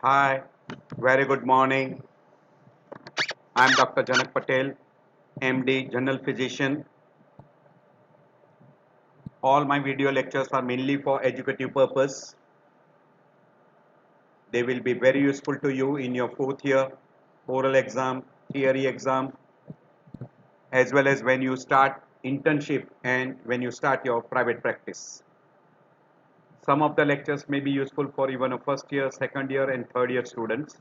Hi, very good morning. I'm Dr. Janak Patel, MD, General Physician. All my video lectures are mainly for educative purpose. They will be very useful to you in your fourth year oral exam, theory exam, as well as when you start internship and when you start your private practice. Some of the lectures may be useful for even a first year, second year and third year students.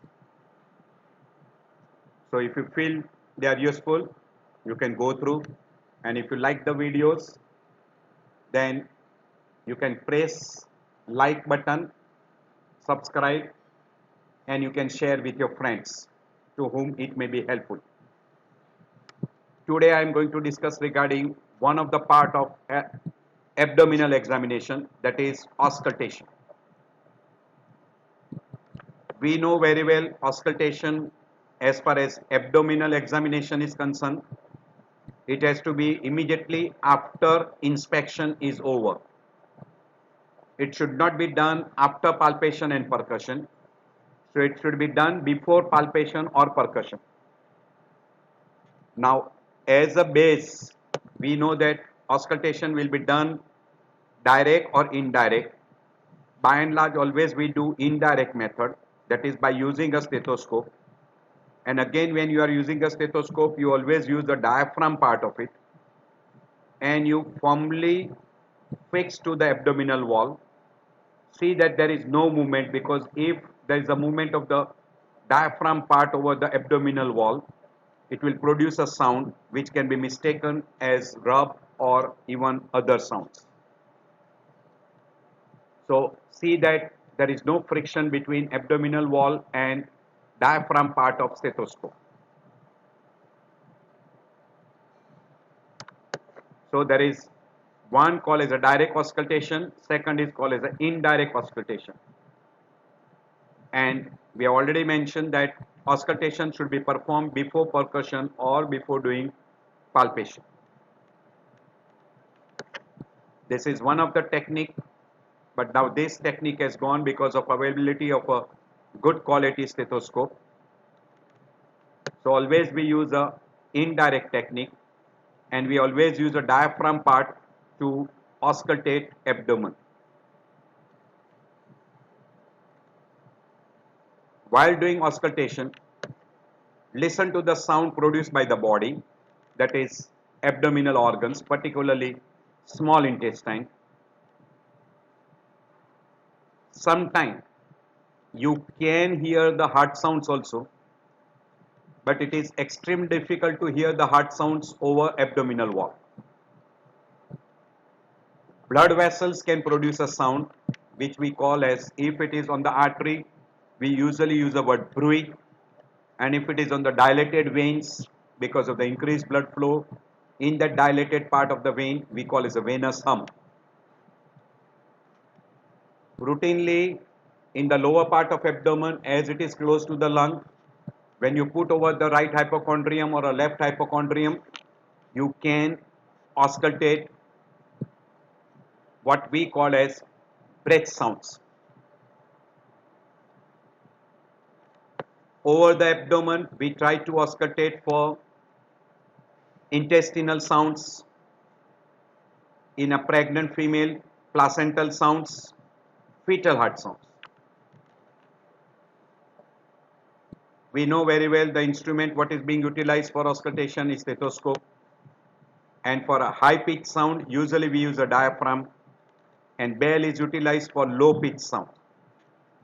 So if you feel they are useful, you can go through, and if you like the videos, then you can press like button, subscribe, and you can share with your friends to whom it may be helpful. Today I am going to discuss regarding one of the part of abdominal examination, that is auscultation. We know very well auscultation as far as abdominal examination is concerned. It has to be immediately after inspection is over. It should not be done after palpation and percussion. So it should be done before palpation or percussion. Now, as a base, we know that auscultation will be done direct or indirect. By and large, always we do indirect method, that is by using a stethoscope. And again, when you are using a stethoscope, you always use the diaphragm part of it, and you firmly fix to the abdominal wall. See that there is no movement, because if there is a movement of the diaphragm part over the abdominal wall, it will produce a sound which can be mistaken as rub or even other sounds. So see that there is no friction between abdominal wall and diaphragm part of stethoscope. So there is one called as a direct auscultation, second is called as an indirect auscultation. And we have already mentioned that auscultation should be performed before percussion or before doing palpation. This is one of the technique, but now this technique has gone because of availability of a good quality stethoscope. So always we use a indirect technique, and we always use a diaphragm part to auscultate abdomen. While doing auscultation, listen to the sound produced by the body, that is abdominal organs, particularly small intestine. Sometimes you can hear the heart sounds also, but it is extremely difficult to hear the heart sounds over abdominal wall. Blood vessels can produce a sound which we call as, if it is on the artery, we usually use the word bruit, and if it is on the dilated veins, because of the increased blood flow in that dilated part of the vein, we call as a venous hum. Routinely in the lower part of abdomen, as it is close to the lung, when you put over the right hypochondrium or a left hypochondrium, you can auscultate what we call as breath sounds. Over the abdomen, we try to auscultate for intestinal sounds in a pregnant female, placental sounds, fetal heart sounds. We know very well the instrument what is being utilized for auscultation is stethoscope, and for a high pitch sound usually we use a diaphragm, and bell is utilized for low pitch sound.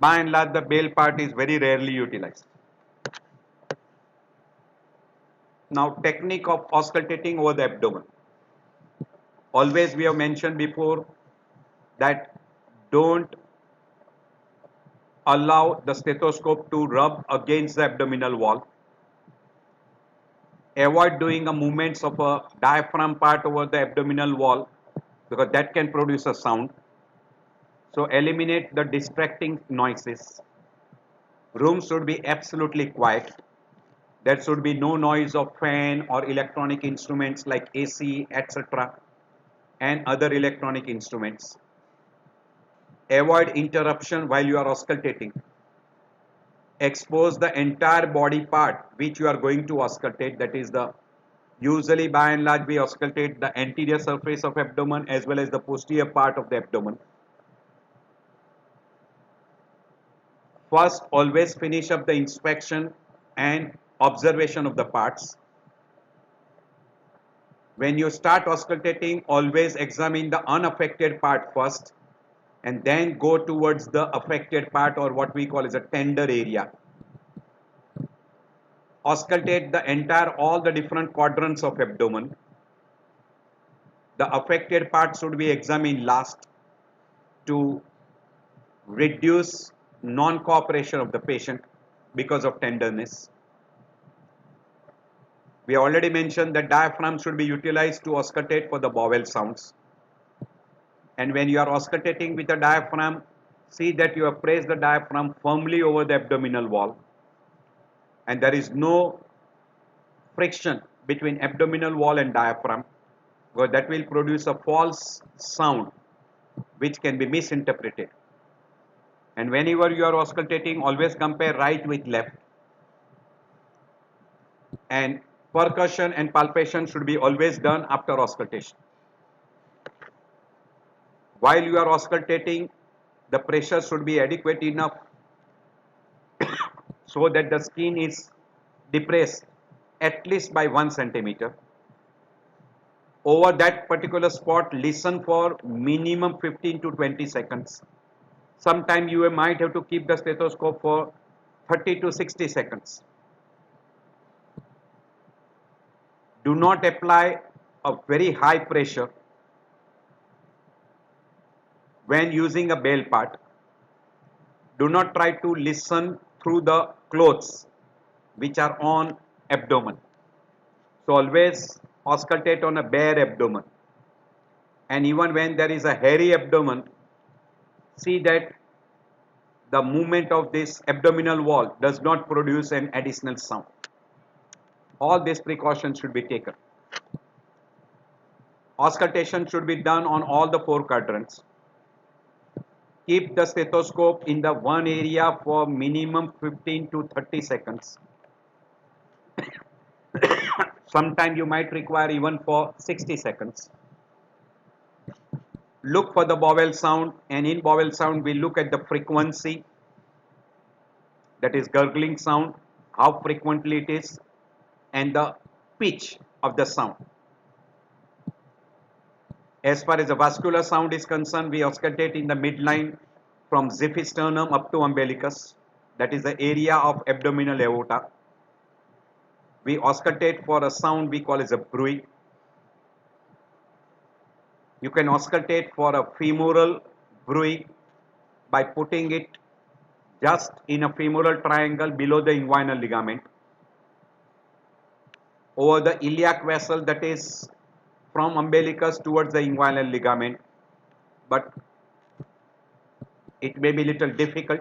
By and large, the bell part is very rarely utilized. Now, technique of auscultating over the abdomen. Always we have mentioned before that don't allow the stethoscope to rub against the abdominal wall. Avoid doing a movements of a diaphragm part over the abdominal wall, because that can produce a sound. So eliminate the distracting noises. Room should be absolutely quiet. There should be no noise of fan or electronic instruments like AC, etc., and other electronic instruments. Avoid interruption while you are auscultating. expose the entire body part which you are going to auscultate. That is the usually by and large we auscultate the anterior surface of abdomen as well as the posterior part of the abdomen. First, always finish up the inspection and observation of the parts. When you start auscultating, always examine the unaffected part first and then go towards the affected part, or what we call as a tender area. Auscultate the entire, all the different quadrants of abdomen. The affected part should be examined last to reduce non-cooperation of the patient because of tenderness. We already mentioned that diaphragm should be utilized to auscultate for the bowel sounds. And when you are auscultating with the diaphragm, see that you have placed the diaphragm firmly over the abdominal wall and there is no friction between abdominal wall and diaphragm, because that will produce a false sound which can be misinterpreted. And whenever you are auscultating, always compare right with left. And percussion and palpation should be always done after auscultation. While you are auscultating, the pressure should be adequate enough so that the skin is depressed at least by 1 centimeter. Over that particular spot, listen for minimum 15 to 20 seconds. Sometime you might have to keep the stethoscope for 30 to 60 seconds. Do not apply a very high pressure when using a bale part. Do not try to listen through the clothes which are on abdomen. So always auscultate on a bare abdomen. And even when there is a hairy abdomen, see that the movement of this abdominal wall does not produce an additional sound. All these precautions should be taken. Auscultation should be done on all the 4 quadrants. Keep the stethoscope in the one area for minimum 15 to 30 seconds. Sometime you might require even for 60 seconds. Look for the bowel sound, and in bowel sound we look at the frequency, that is gurgling sound, how frequently it is, and the pitch of the sound. As far as the vascular sound is concerned, we auscultate in the midline from xiphisternum up to umbilicus, that is the area of abdominal aorta. We auscultate for a sound we call as a bruit. You can auscultate for a femoral bruit by putting it just in a femoral triangle below the inguinal ligament, over the iliac vessel, that is from umbilicus towards the inguinal ligament, but it may be little difficult.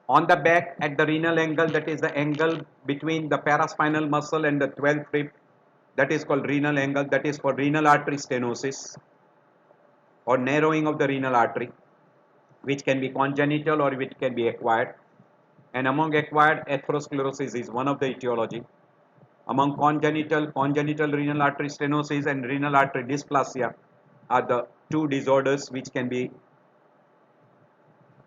On the back at the renal angle, that is the angle between the paraspinal muscle and the 12th rib, that is called renal angle, that is for renal artery stenosis or narrowing of the renal artery, which can be congenital or which can be acquired. And among acquired, atherosclerosis is one of the etiology. Among congenital renal artery stenosis and renal artery dysplasia are the 2 disorders which can be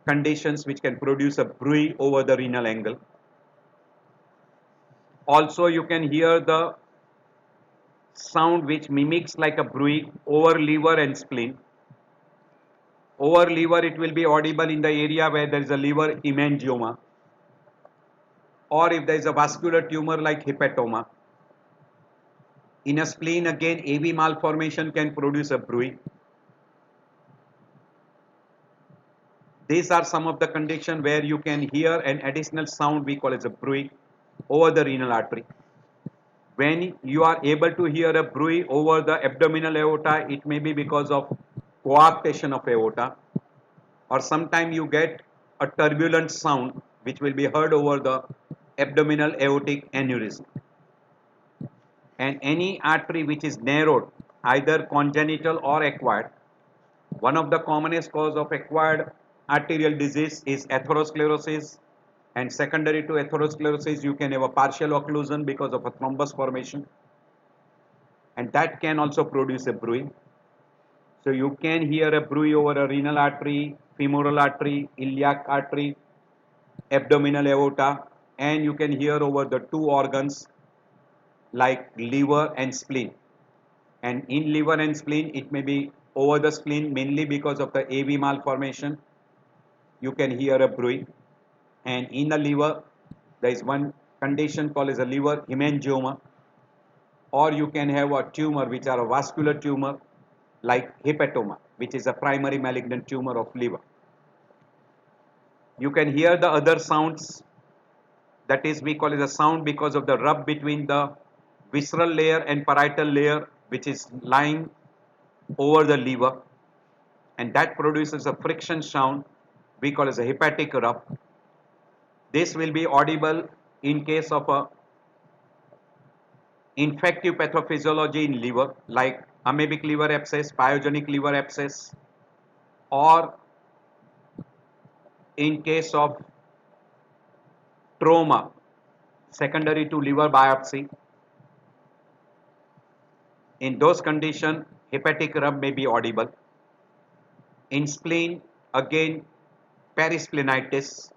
conditions which can produce a bruit over the renal angle. Also, you can hear the sound which mimics like a bruit over liver and spleen. Over liver, it will be audible in the area where there is a liver hemangioma, or if there is a vascular tumor like hepatoma. In a spleen, again, AV malformation can produce a bruit. These are some of the conditions where you can hear an additional sound we call as a bruit over the renal artery. When you are able to hear a bruit over the abdominal aorta, it may be because of coarctation of aorta, or sometimes you get a turbulent sound which will be heard over the abdominal aortic aneurysm. And any artery which is narrowed, either congenital or acquired, one of the commonest cause of acquired arterial disease is atherosclerosis, And secondary to atherosclerosis, you can have a partial occlusion because of a thrombus formation, and that can also produce a bruit. So you can hear a bruit over a renal artery, femoral artery, iliac artery, abdominal aorta, and you can hear over the two organs like liver and spleen. And in liver and spleen, it may be over the spleen mainly because of the AV malformation. You can hear a bruit. And in the liver, there is one condition called as a liver hemangioma, or you can have a tumor which are a vascular tumor like hepatoma, which is a primary malignant tumor of liver. You can hear the other sounds, that is we call it a sound because of the rub between the visceral layer and parietal layer which is lying over the liver, and that produces a friction sound we call as a hepatic rub. This will be audible in case of a infective pathophysiology in liver like amoebic liver abscess, pyogenic liver abscess, or in case of trauma secondary to liver biopsy. In those conditions, hepatic rub may be audible. In spleen, again, perisplenitis,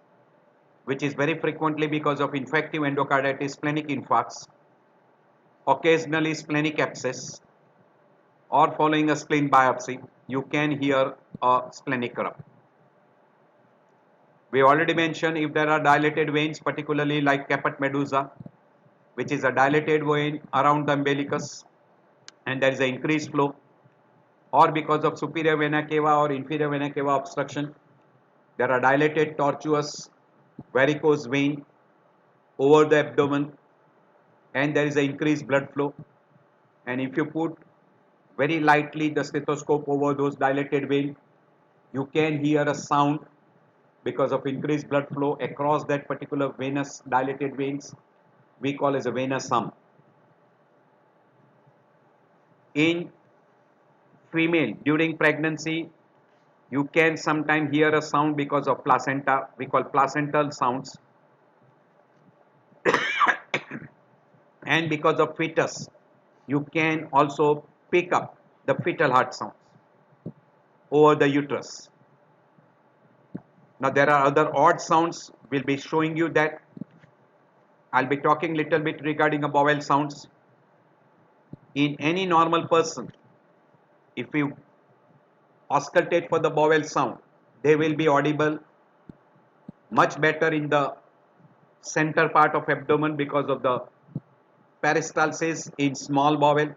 which is very frequently because of infective endocarditis, splenic infarcts, occasionally splenic abscess, or following a spleen biopsy, you can hear a splenic rub. We already mentioned if there are dilated veins, particularly like caput medusa, which is a dilated vein around the umbilicus, and there is an increased flow, or because of superior vena cava or inferior vena cava obstruction, there are dilated tortuous varicose vein over the abdomen, and there is an increased blood flow. And if you put very lightly the stethoscope over those dilated vein, you can hear a sound because of increased blood flow across that particular venous dilated veins, we call as a venous hum. In female during pregnancy, you can sometimes hear a sound because of placenta, we call placental sounds. And because of fetus, you can also pick up the fetal heart sounds over the uterus. Now there are other odd sounds, we'll be showing you that. I'll be talking little bit regarding the vowel sounds. In any normal person, if you auscultate for the vowel sound, they will be audible much better in the center part of abdomen because of the peristalsis in small vowel.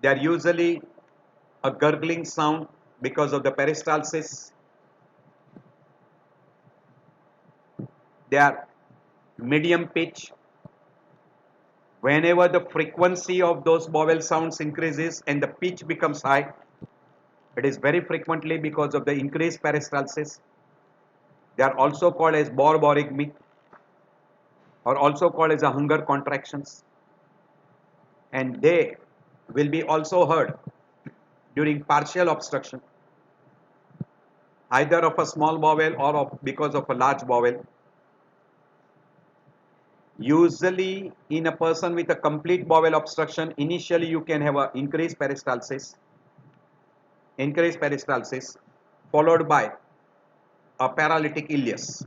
They are usually a gurgling sound because of the peristalsis. They are medium pitch. Whenever the frequency of those vowel sounds increases and the pitch becomes high, it is very frequently because of the increased peristalsis. They are also called as borborygmi, or also called as a hunger contractions, and they will be also heard during partial obstruction either of a small bowel or because of a large bowel. Usually in a person with a complete bowel obstruction, initially you can have a increased peristalsis followed by a paralytic ileus.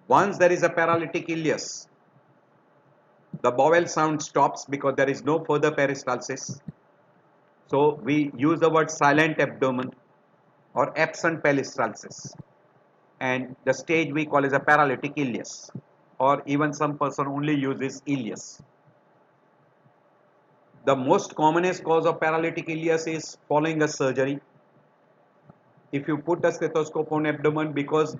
Once there is a paralytic ileus, the bowel sound stops because there is no further peristalsis. So we use the word silent abdomen or absent peristalsis, and the stage we call as a paralytic ileus, or even some person only uses ileus. The most commonest cause of paralytic ileus is following a surgery. If you put a stethoscope on abdomen because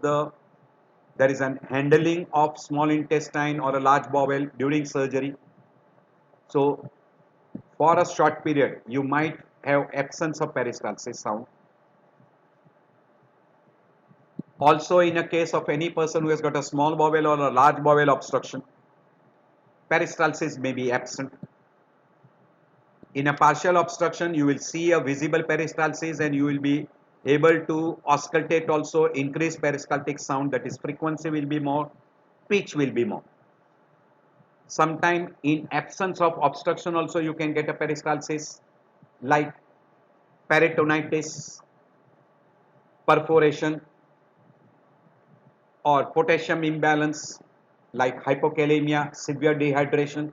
there is an handling of small intestine or a large bowel during surgery, so for a short period you might have absence of peristalsis sound. Also, in a case of any person who has got a small bowel or a large bowel obstruction, peristalsis may be absent. In a partial obstruction, you will see a visible peristalsis and you will be able to auscultate also, increase peristaltic sound, that is frequency will be more, pitch will be more. Sometime in absence of obstruction also you can get a peristalsis like peritonitis, perforation, or potassium imbalance like hypokalemia, severe dehydration,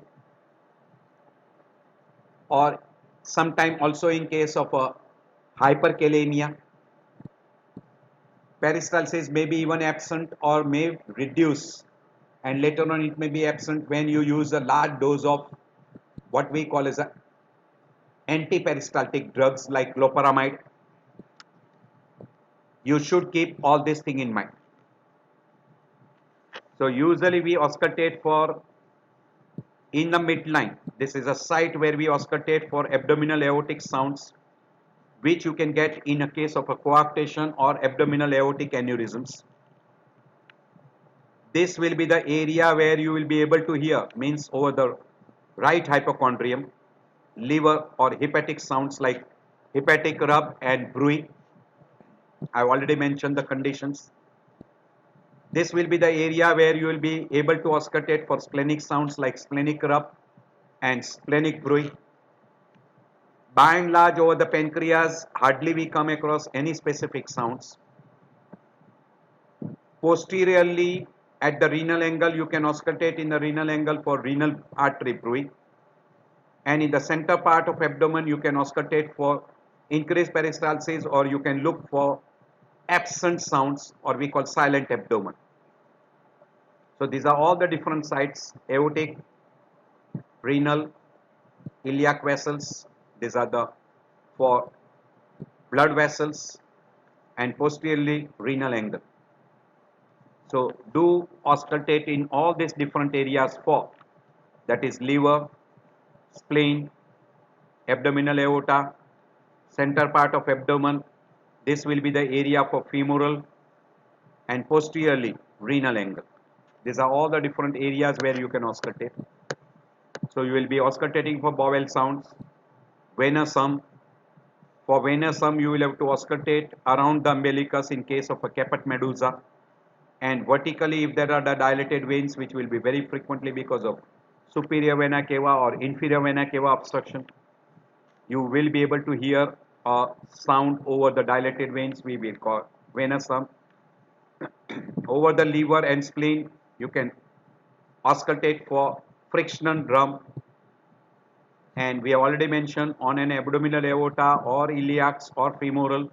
or sometime also in case of a hyperkalemia, peristalsis may be even absent or may reduce, and later on it may be absent when you use a large dose of what we call as a antiperistaltic drugs like loperamide. You should keep all this thing in mind. So usually we auscultate for in the midline. This is a site where we auscultate for abdominal aortic sounds, which you can get in a case of a coarctation or abdominal aortic aneurysms. This will be the area where you will be able to hear, means over the right hypochondrium, liver or hepatic sounds like hepatic rub and bruit. I have already mentioned the conditions. This will be the area where you will be able to auscultate for splenic sounds like splenic rub and splenic bruit. By and large, over the pancreas, hardly we come across any specific sounds. Posteriorly, at the renal angle, you can auscultate in the renal angle for renal artery bruit. And in the center part of abdomen, you can auscultate for increased peristalsis, or you can look for absent sounds, or we call silent abdomen. So these are all the different sites: aortic, renal, iliac vessels. These are the for blood vessels, and posteriorly renal angle. So do auscultate in all these different areas for, that is liver, spleen, abdominal aorta, center part of abdomen. This will be the area for femoral, and posteriorly renal angle. These are all the different areas where you can auscultate. So you will be auscultating for bowel sounds, venosum. For venosum, you will have to auscultate around the umbilicus in case of a caput medusa, and vertically if there are the dilated veins, which will be very frequently because of superior vena cava or inferior vena cava obstruction, you will be able to hear a sound over the dilated veins, we will call venosum. Over the liver and spleen, you can auscultate for frictional drum, and we have already mentioned on an abdominal aorta or iliacs or femoral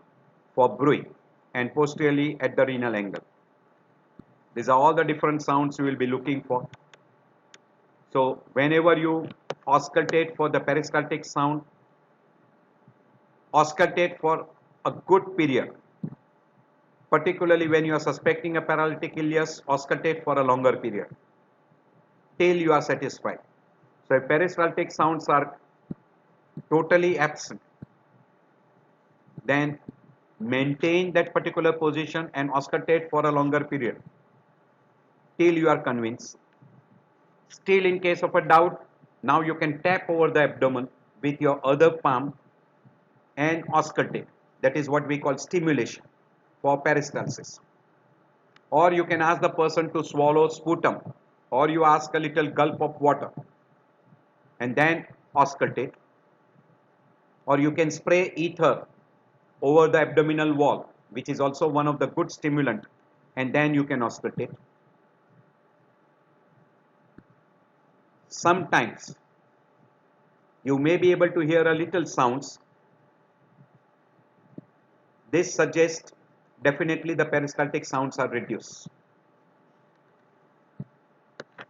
for bruit, and posteriorly at the renal angle. These are all the different sounds you will be looking for. So whenever you auscultate for the peristaltic sound, auscultate for a good period. Particularly when you are suspecting a paralytic ileus, auscultate for a longer period till you are satisfied. So if peristaltic sounds are totally absent, then maintain that particular position and auscultate for a longer period till you are convinced. Still, in case of a doubt, now you can tap over the abdomen with your other palm and auscultate. That is what we call stimulation for peristalsis. Or you can ask the person to swallow sputum, or you ask a little gulp of water and then auscultate. Or you can spray ether over the abdominal wall, which is also one of the good stimulant, and then you can auscultate. Sometimes you may be able to hear a little sounds. This suggests definitely the peristaltic sounds are reduced.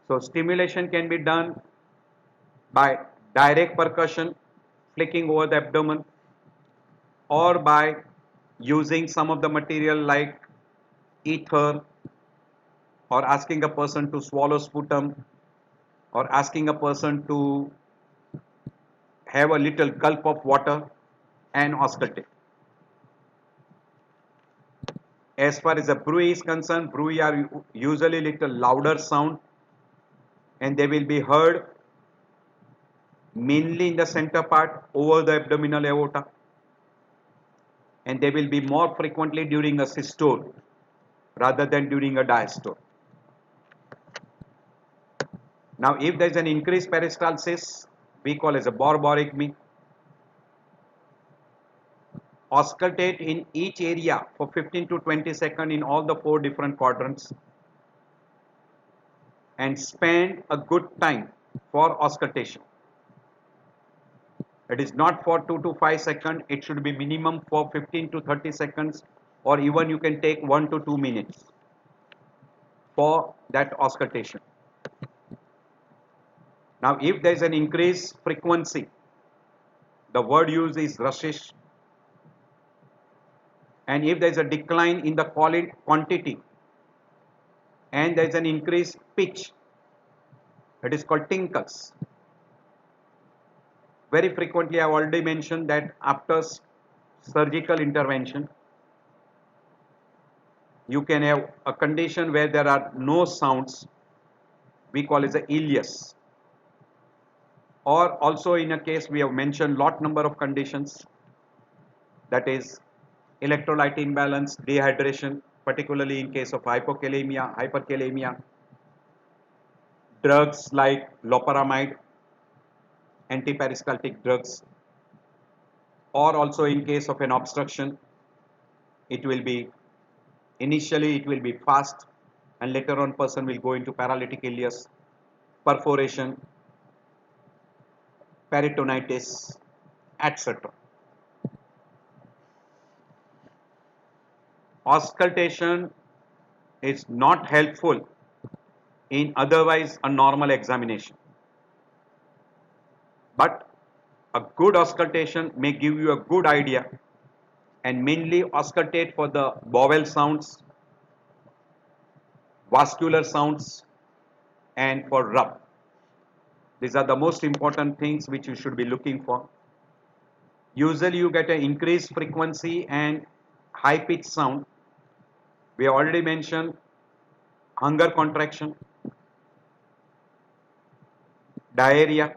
So stimulation can be done by direct percussion, flicking over the abdomen, or by using some of the material like ether, or asking a person to swallow sputum, or asking a person to have a little gulp of water and auscultate. As far as the bruit is concerned, bruit are usually little louder sound, and they will be heard mainly in the center part over the abdominal aorta. and they will be more frequently during a systole rather than during a diastole. Now, if there is an increased peristalsis, we call as a borborygmy. Auscultate in each area for 15 to 20 seconds in all the 4 different quadrants and spend a good time for auscultation. It is not for 2 to 5 seconds, it should be minimum for 15 to 30 seconds, or even you can take 1 to 2 minutes for that auscultation. Now, if there is an increased frequency, the word used is rushish, and if there is a decline in the quantity and there is an increased pitch, it is called tinkles. Very frequently, I have already mentioned that after surgical intervention, you can have a condition where there are no sounds, we call it the ileus. Or also in a case we have mentioned lot number of conditions, that is electrolyte imbalance, dehydration, particularly in case of hypokalemia, hyperkalemia, drugs like loperamide, antiperistaltic drugs, or also in case of an obstruction, it will be initially it will be fast and later on person will go into paralytic ileus, perforation, peritonitis, etc. Auscultation is not helpful in otherwise a normal examination, but a good auscultation may give you a good idea, and mainly auscultate for the vowel sounds, vascular sounds, and for rub. These are the most important things which you should be looking for. Usually you get an increased frequency and high pitch sound. We already mentioned hunger contraction, diarrhea,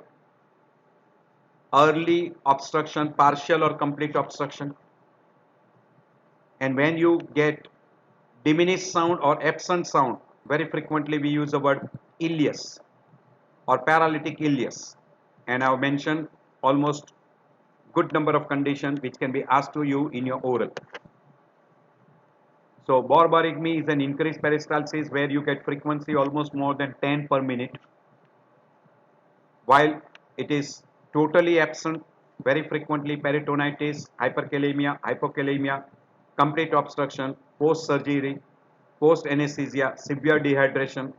early obstruction, partial or complete obstruction. And when you get diminished sound or absent sound, very frequently we use the word ileus or paralytic ileus. And I have mentioned almost good number of conditions which can be asked to you in your oral. So borborygmy is an increased peristalsis where you get frequency almost more than 10 per minute, while it is totally absent, very frequently peritonitis, hyperkalemia, hypokalemia, complete obstruction, post-surgery, post-anesthesia, severe dehydration,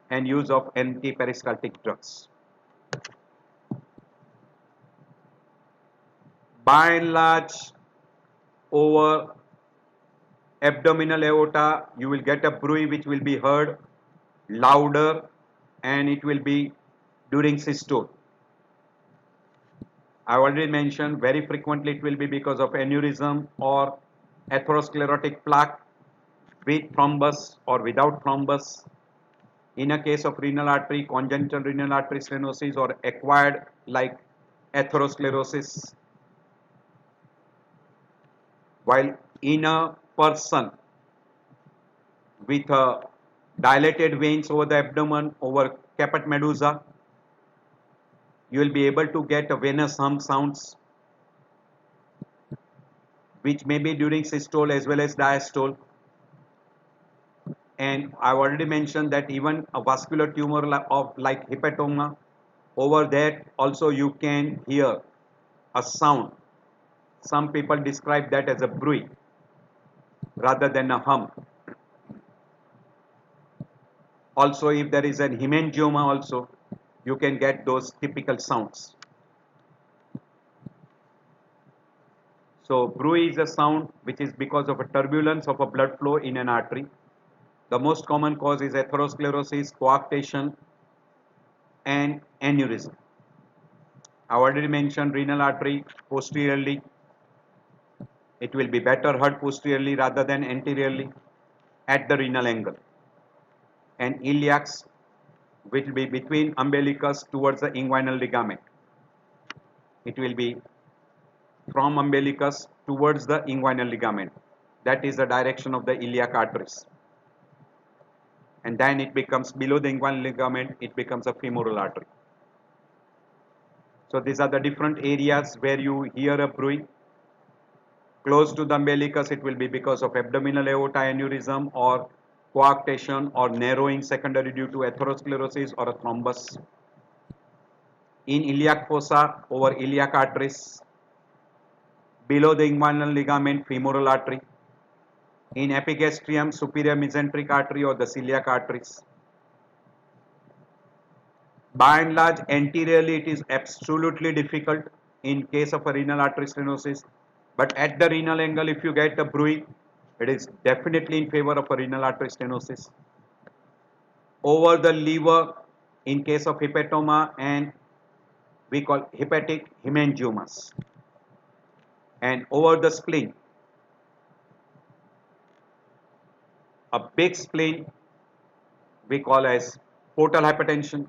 and use of antiperistaltic drugs. By and large, over abdominal aorta, you will get a bruit which will be heard louder, and it will be during systole. I already mentioned very frequently it will be because of aneurysm or atherosclerotic plaque with thrombus or without thrombus. In a case of renal artery, congenital renal artery stenosis or acquired like atherosclerosis. While in a person with a dilated veins over the abdomen, over caput medusa, you will be able to get a venous hum sounds, which may be during systole as well as diastole. And I've already mentioned that even a vascular tumor of like hepatoma, over that also you can hear a sound. Some people describe that as a bruit rather than a hum. Also, if there is an hemangioma also, you can get those typical sounds. So bruit is a sound which is because of a turbulence of a blood flow in an artery. The most common cause is atherosclerosis, coarctation, and aneurysm. I already mentioned renal artery posteriorly. It will be better heard posteriorly rather than anteriorly at the renal angle. And iliacs will be between umbilicus towards the inguinal ligament. It will be from umbilicus towards the inguinal ligament. That is the direction of the iliac arteries. And then it becomes below the inguinal ligament, it becomes a femoral artery. So these are the different areas where you hear a bruit. Close to the umbilicus, it will be because of abdominal aorta aneurysm or coarctation or narrowing secondary due to atherosclerosis or a thrombus. In iliac fossa, over iliac arteries, below the inguinal ligament, femoral artery. In epigastrium, superior mesenteric artery or the celiac arteries. By and large, anteriorly it is absolutely difficult in case of a renal artery stenosis. But at the renal angle, if you get a bruit, it is definitely in favor of a renal artery stenosis. Over the liver, in case of hepatoma, and we call hepatic hemangiomas. And over the spleen, a big spleen we call as portal hypertension.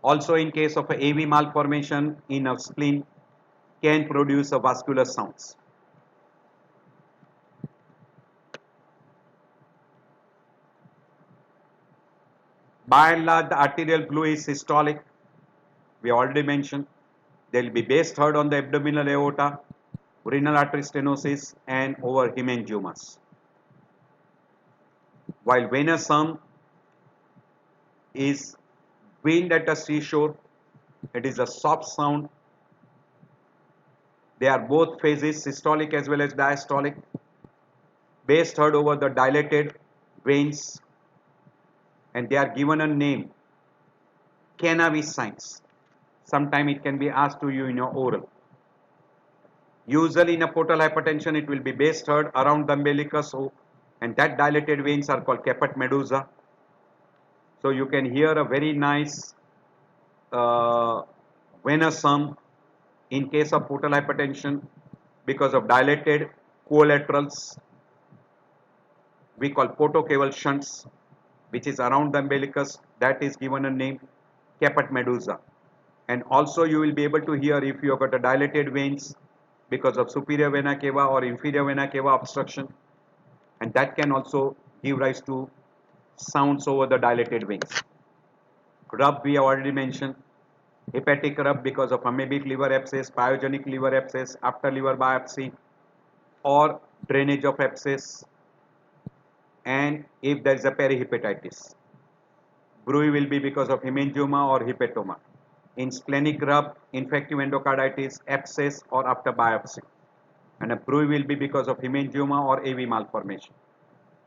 Also in case of a AV malformation in a spleen can produce a vascular sounds. By and large, the arterial glue is systolic. We already mentioned. They will be base third on the abdominal aorta, renal artery stenosis, and over hemangiomas. While venous sum is wind at a seashore, it is a soft sound. They are both phases, systolic as well as diastolic. Base third over the dilated veins, and they are given a name, cannabis signs. Sometime it can be asked to you in your oral. Usually in a portal hypertension, it will be base third around the umbilicus, and that dilated veins are called caput medusa. So you can hear a very nice venous sum in case of portal hypertension because of dilated collaterals. We call portocaval shunts, which is around the umbilicus. That is given a name, caput medusa. And also you will be able to hear if you have got a dilated veins because of superior vena cava or inferior vena cava obstruction, and that can also give rise to sounds over the dilated veins. Rub we have already mentioned, hepatic rub because of amoebic liver abscess, pyogenic liver abscess after liver biopsy, or drainage of abscess, and if there is a perihepatitis. Bruit will be because of hemangioma or hepatoma. In splenic rub, infective endocarditis, abscess, or after biopsy. And a bruit will be because of hemangioma or AV malformation.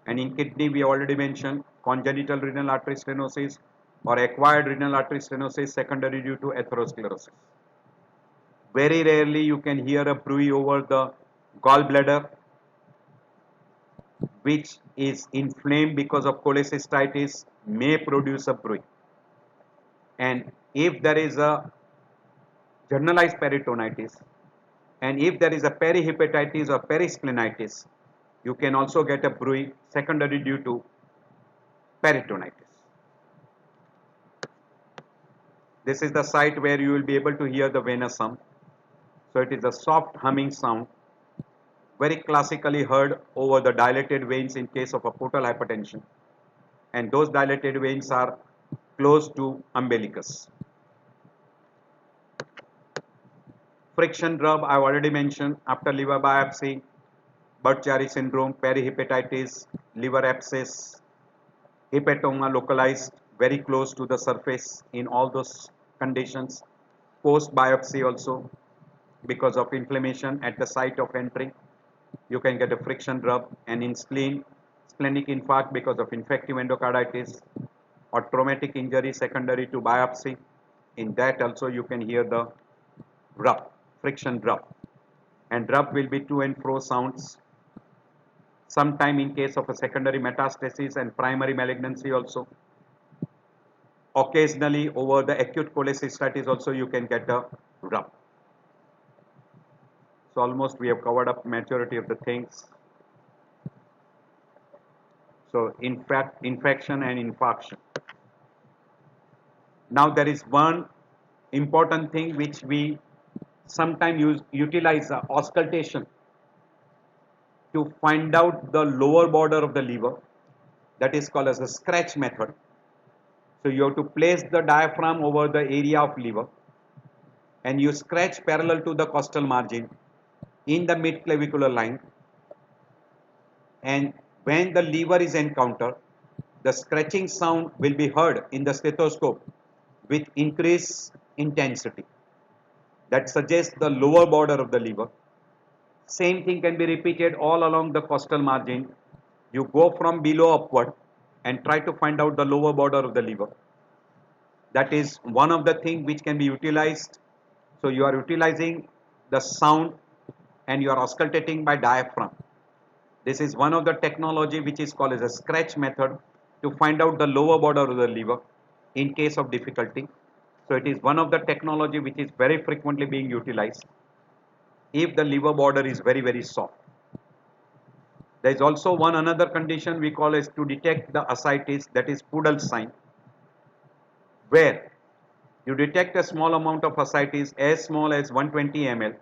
And in kidney, we already mentioned congenital renal artery stenosis or acquired renal artery stenosis secondary due to atherosclerosis. Very rarely you can hear a bruit over the gallbladder, which is inflamed because of cholecystitis, may produce a bruit. And if there is a generalized peritonitis, and if there is a perihepatitis or perisplenitis, you can also get a bruit secondary due to peritonitis. This is the site where you will be able to hear the venous sum. So it is a soft humming sound, very classically heard over the dilated veins in case of a portal hypertension. And those dilated veins are close to umbilicus. Friction rub I have already mentioned after liver biopsy, Budd-Chiari syndrome, perihepatitis, liver abscess, hepatoma localized very close to the surface in all those conditions. Post biopsy also, because of inflammation at the site of entry, you can get a friction rub. And in spleen, splenic infarct because of infective endocarditis or traumatic injury secondary to biopsy, in that also you can hear the rub, friction rub. And rub will be to and fro sounds, sometime in case of a secondary metastasis and primary malignancy also. Occasionally over the acute cholecystitis also you can get a rub. So almost we have covered up majority of the things. So in fact, infection and infarction. Now there is one important thing which we sometimes utilize, auscultation to find out the lower border of the liver. That is called as a scratch method. So you have to place the diaphragm over the area of liver and you scratch parallel to the costal margin in the mid-clavicular line, and when the liver is encountered, the scratching sound will be heard in the stethoscope with increased intensity. That suggests the lower border of the liver. Same thing can be repeated all along the costal margin. You go from below upward and try to find out the lower border of the liver. That is one of the things which can be utilized. So you are utilizing the sound and you are auscultating by diaphragm. This is one of the technology which is called as a scratch method to find out the lower border of the liver in case of difficulty. So it is one of the technology which is very frequently being utilized if the liver border is very soft. There is also one another condition we call as to detect the ascites, that is Pudal's sign, where you detect a small amount of ascites as small as 120 ml,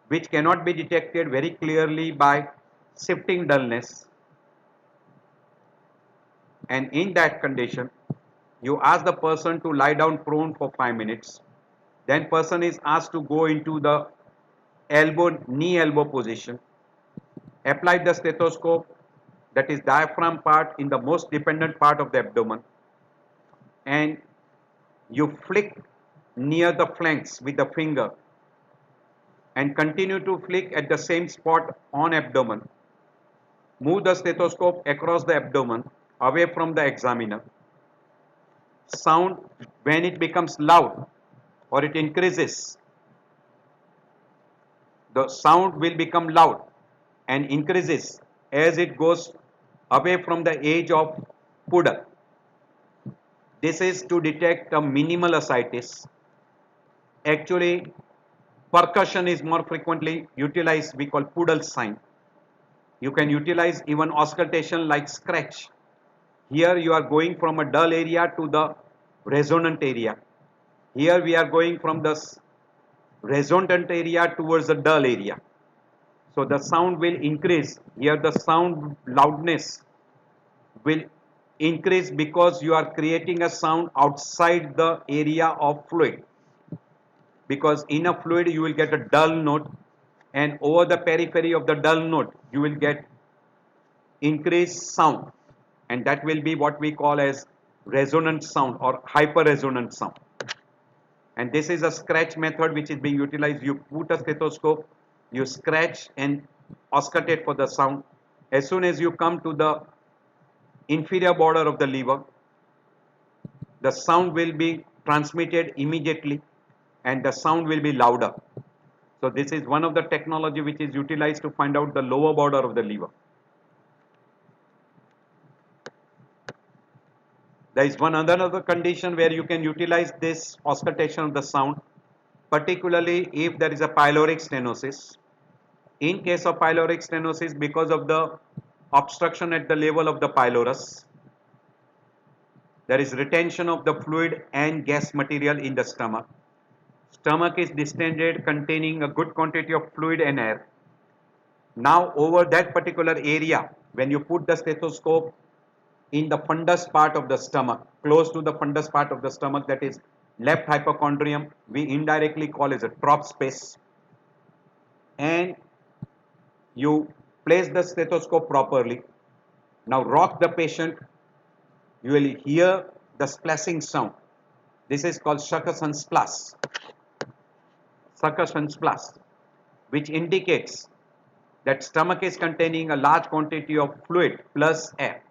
which cannot be detected very clearly by shifting dullness, and in that condition you ask the person to lie down prone for 5 minutes. Then person is asked to go into the knee elbow position, apply the stethoscope, that is diaphragm part, in the most dependent part of the abdomen, and you flick near the flanks with the finger and continue to flick at the same spot on abdomen. Move the stethoscope across the abdomen away from the examiner. Sound, when it becomes loud or it increases, the sound will become loud and increases as it goes away from the edge of pudal. This is to detect a minimal ascites. Actually, percussion is more frequently utilized, we call Pudal sign. You can utilize even auscultation like scratch. Here you are going from a dull area to the resonant area. Here we are going from the resonant area towards the dull area. So the sound will increase. Here the sound loudness will increase because you are creating a sound outside the area of fluid. Because in a fluid you will get a dull note, and over the periphery of the dull note you will get increased sound, and that will be what we call as resonant sound or hyper resonant sound. And this is a scratch method which is being utilized. You put a stethoscope, you scratch and auscultate for the sound. As soon as you come to the inferior border of the liver, the sound will be transmitted immediately and the sound will be louder. So this is one of the technology which is utilized to find out the lower border of the liver. There is one other condition where you can utilize this auscultation of the sound, particularly if there is a pyloric stenosis. In case of pyloric stenosis, because of the obstruction at the level of the pylorus, there is retention of the fluid and gas material in the stomach. Stomach is distended, containing a good quantity of fluid and air. Now over that particular area, when you put the stethoscope in the fundus part of the stomach, close to the fundus part of the stomach, that is left hypochondrium, we indirectly call as a trop space, and you place the stethoscope properly. Now rock the patient, you will hear the splashing sound. This is called succussion splash. Succussion splash, which indicates that stomach is containing a large quantity of fluid plus air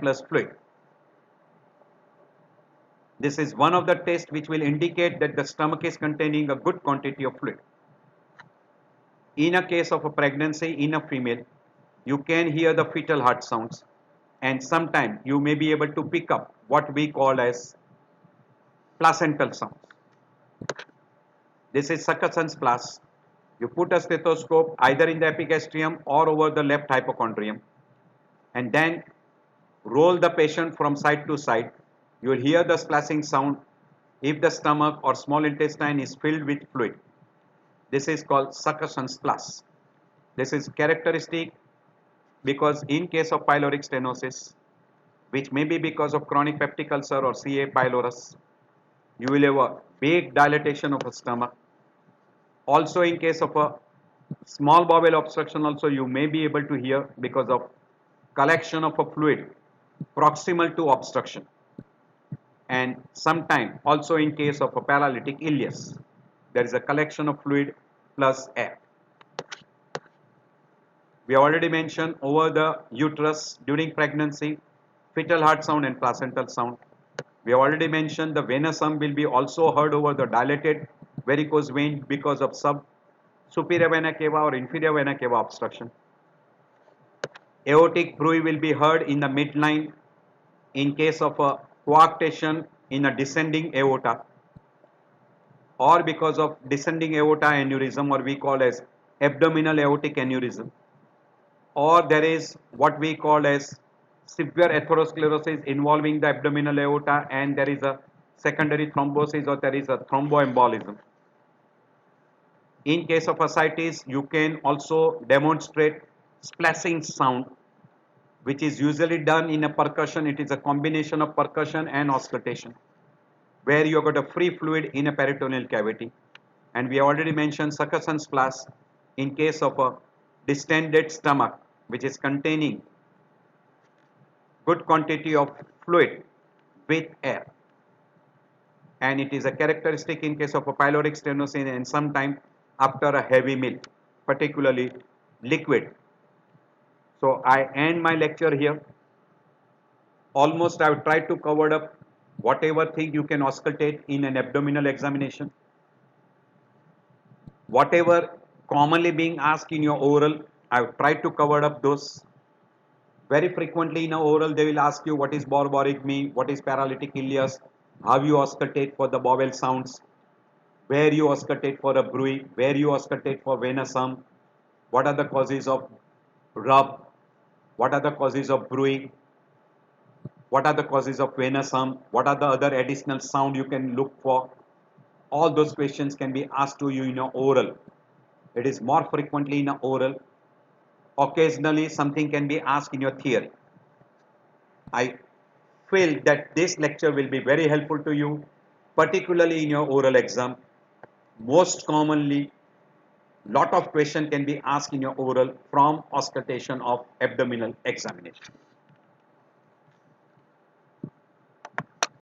plus fluid. This is one of the tests which will indicate that the stomach is containing a good quantity of fluid. In a case of a pregnancy in a female, you can hear the fetal heart sounds, and sometimes you may be able to pick up what we call as placental sounds. This is succussion splash. You put a stethoscope either in the epigastrium or over the left hypochondrium, and then roll the patient from side to side. You will hear the splashing sound if the stomach or small intestine is filled with fluid. This is called succussion splash. This is characteristic because in case of pyloric stenosis, which may be because of chronic peptic ulcer or CA pylorus, you will have a big dilatation of the stomach. Also in case of a small bowel obstruction also you may be able to hear because of collection of a fluid proximal to obstruction, and sometime also in case of a paralytic ileus there is a collection of fluid plus air. We already mentioned over the uterus during pregnancy, fetal heart sound and placental sound. We already mentioned the venous hum will be also heard over the dilated varicose vein because of superior vena cava or inferior vena cava obstruction. Aortic bruit will be heard in the midline in case of a coarctation in a descending aorta or because of descending aorta aneurysm, or we call as abdominal aortic aneurysm, or there is what we call as severe atherosclerosis involving the abdominal aorta and there is a secondary thrombosis or there is a thromboembolism. In case of ascites, you can also demonstrate splashing sound, which is usually done in a percussion. It is a combination of percussion and auscultation, where you have got a free fluid in a peritoneal cavity. And we already mentioned succussion splash in case of a distended stomach, which is containing good quantity of fluid with air. And it is a characteristic in case of a pyloric stenosis and sometime after a heavy meal, particularly liquid. So I end my lecture here. Almost I have tried to cover up whatever thing you can auscultate in an abdominal examination. Whatever commonly being asked in your oral, I have tried to cover up those. Very frequently in a oral they will ask you what is borborygmi, what is paralytic ileus, how you auscultate for the bowel sounds, where you auscultate for a bruit, where you auscultate for venous hum, what are the causes of rub, what are the causes of bruit, what are the causes of venous hum, what are the other additional sound you can look for. All those questions can be asked to you in an oral. It is more frequently in an oral. Occasionally something can be asked in your theory. I feel that this lecture will be very helpful to you, particularly in your oral exam. Most commonly, lot of question can be asked in your oral from auscultation of abdominal examination.